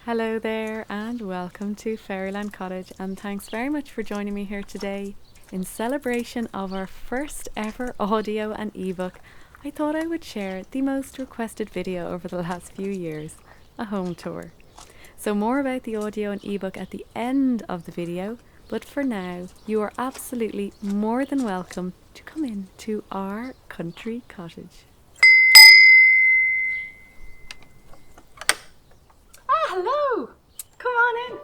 Hello there and welcome to Fairyland Cottage, and thanks very much for joining me here today. In celebration of our first ever audio and ebook, I thought I would share the most requested video over the last few years, a home tour. So more about the audio and ebook at the end of the video, but for now you are absolutely more than welcome to come in to our country cottage. Hello! Come on in!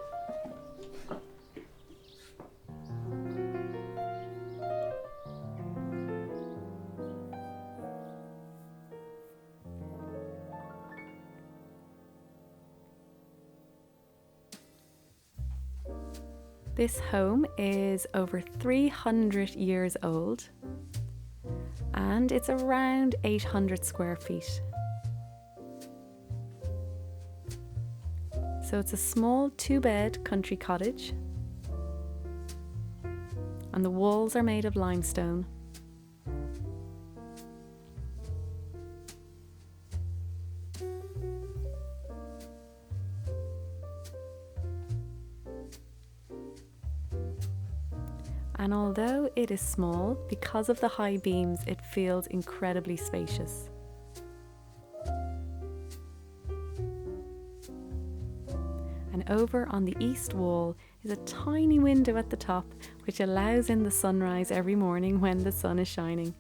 This home is over 300 years old and it's around 800 square feet. So it's a small 2-bed country cottage and the walls are made of limestone. And although it is small, because of the high beams, it feels incredibly spacious. And over on the east wall is a tiny window at the top which allows in the sunrise every morning when the sun is shining.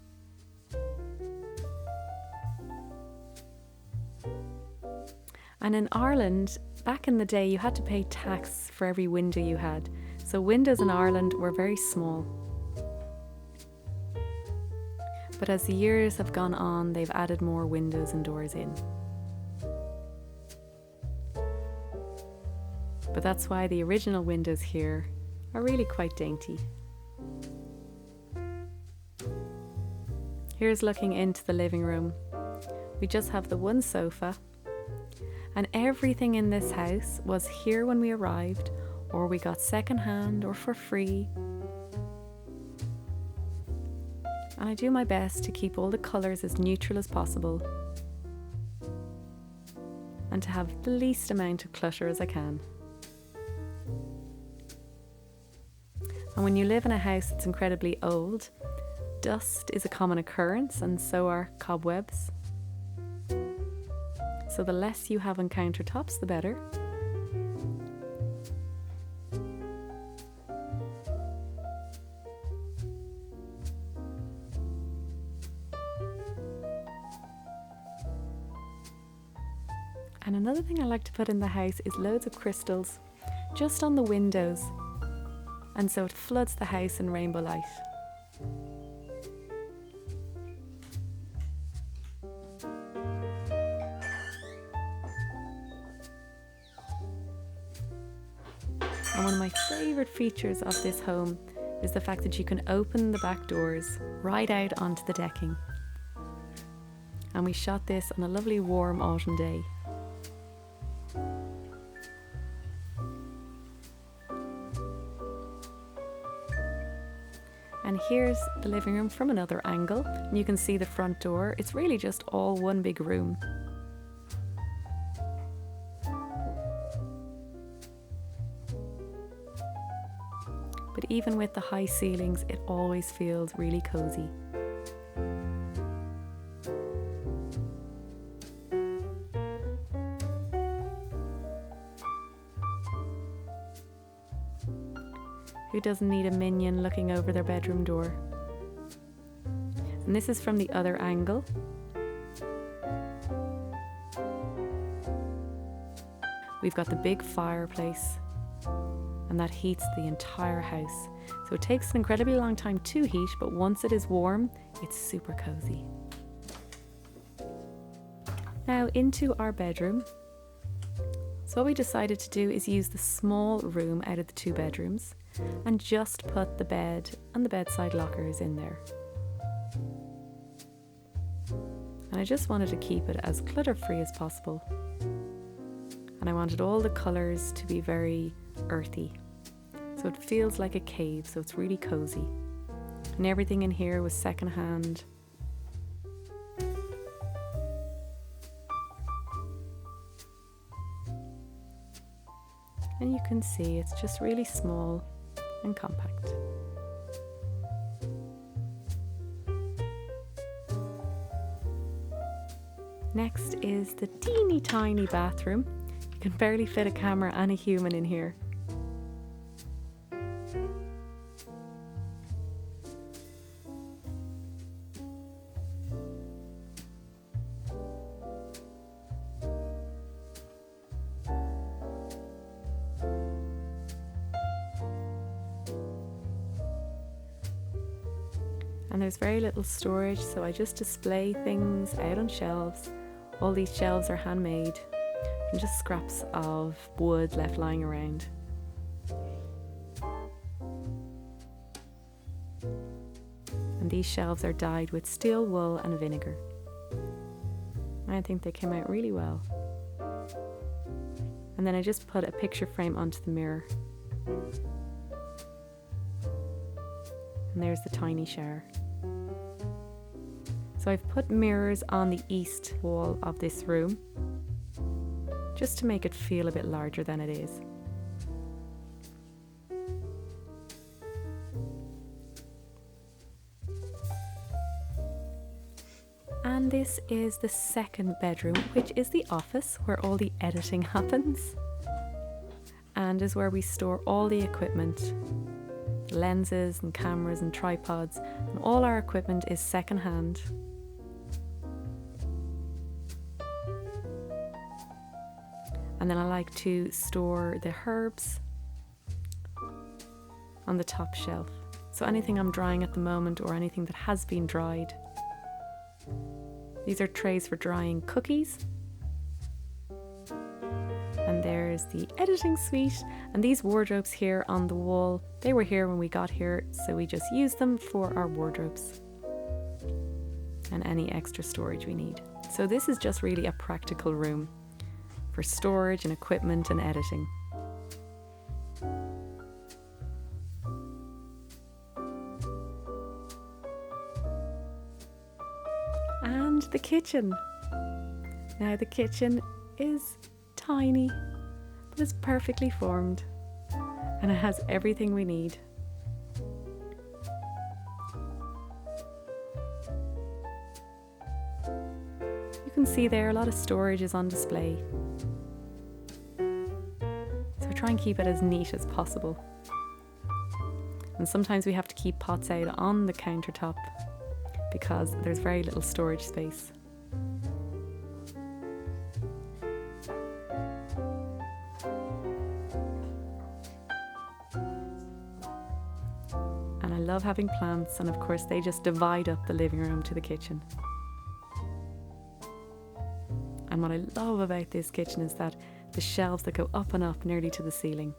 And in Ireland, back in the day, you had to pay tax for every window you had. So windows in Ireland were very small. But as the years have gone on, they've added more windows and doors in. But that's why the original windows here are really quite dainty. Here's looking into the living room. We just have the one sofa, and everything in this house was here when we arrived, or we got secondhand or for free. And I do my best to keep all the colours as neutral as possible and to have the least amount of clutter as I can. And when you live in a house that's incredibly old, dust is a common occurrence, and so are cobwebs. So the less you have on countertops, the better. And another thing I like to put in the house is loads of crystals just on the windows, and so it floods the house in rainbow light. And one of my favourite features of this home is the fact that you can open the back doors right out onto the decking. And we shot this on a lovely warm autumn day. And here's the living room from another angle. And you can see the front door. It's really just all one big room. But even with the high ceilings, it always feels really cozy. Who doesn't need a minion looking over their bedroom door? And this is from the other angle. We've got the big fireplace, and that heats the entire house. So it takes an incredibly long time to heat, but once it is warm, it's super cozy. Now into our bedroom. So what we decided to do is use the small room out of the 2 bedrooms and just put the bed and the bedside lockers in there. And I just wanted to keep it as clutter-free as possible. And I wanted all the colours to be very earthy. So it feels like a cave, so it's really cozy. And everything in here was secondhand. And you can see it's just really small and compact. Next is the teeny tiny bathroom. You can barely fit a camera and a human in here. And there's very little storage, so I just display things out on shelves. All these shelves are handmade from just scraps of wood left lying around. And these shelves are dyed with steel wool and vinegar. I think they came out really well. And then I just put a picture frame onto the mirror. And there's the tiny shower. So I've put mirrors on the east wall of this room, just to make it feel a bit larger than it is. And this is the second bedroom, which is the office where all the editing happens, and is where we store all the equipment, lenses and cameras and tripods, and all our equipment is secondhand. And then I like to store the herbs on the top shelf. So anything I'm drying at the moment or anything that has been dried. These are trays for drying cookies. And there's the editing suite. And these wardrobes here on the wall, they were here when we got here, so we just used them for our wardrobes and any extra storage we need. So this is just really a practical room for storage and equipment and editing. And the kitchen. Now the kitchen is tiny, but it's perfectly formed and it has everything we need. You can see there a lot of storage is on display. So I try and keep it as neat as possible. And sometimes we have to keep pots out on the countertop because there's very little storage space. And I love having plants, and of course they just divide up the living room to the kitchen. And what I love about this kitchen is that the shelves that go up and up nearly to the ceiling.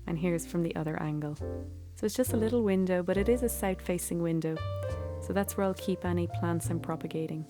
And here's from the other angle. So it's just a little window, but it is a south-facing window. So that's where I'll keep any plants I'm propagating.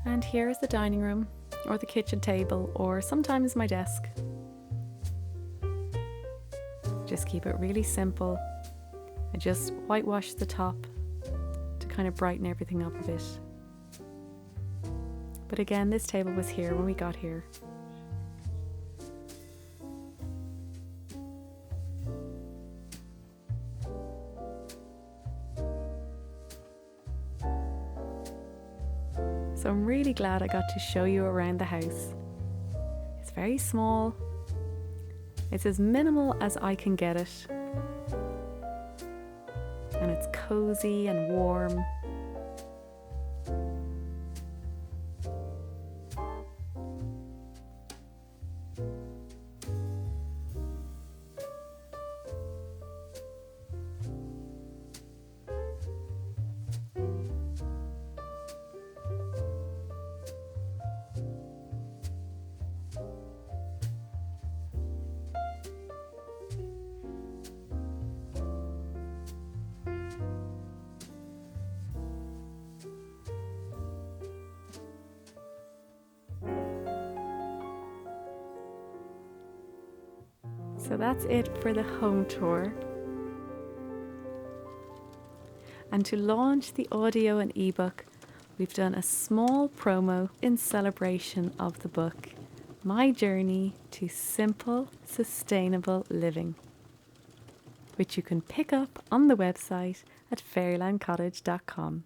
And here is the dining room, or the kitchen table, or sometimes my desk. Just keep it really simple. I just whitewash the top to kind of brighten everything up a bit. But again, this table was here when we got here. So I'm really glad I got to show you around the house. It's very small. It's as minimal as I can get it. And it's cozy and warm. So that's it for the home tour. And to launch the audio and ebook, we've done a small promo in celebration of the book, My Journey to Simple, Sustainable Living, which you can pick up on the website at fairylandcottage.com.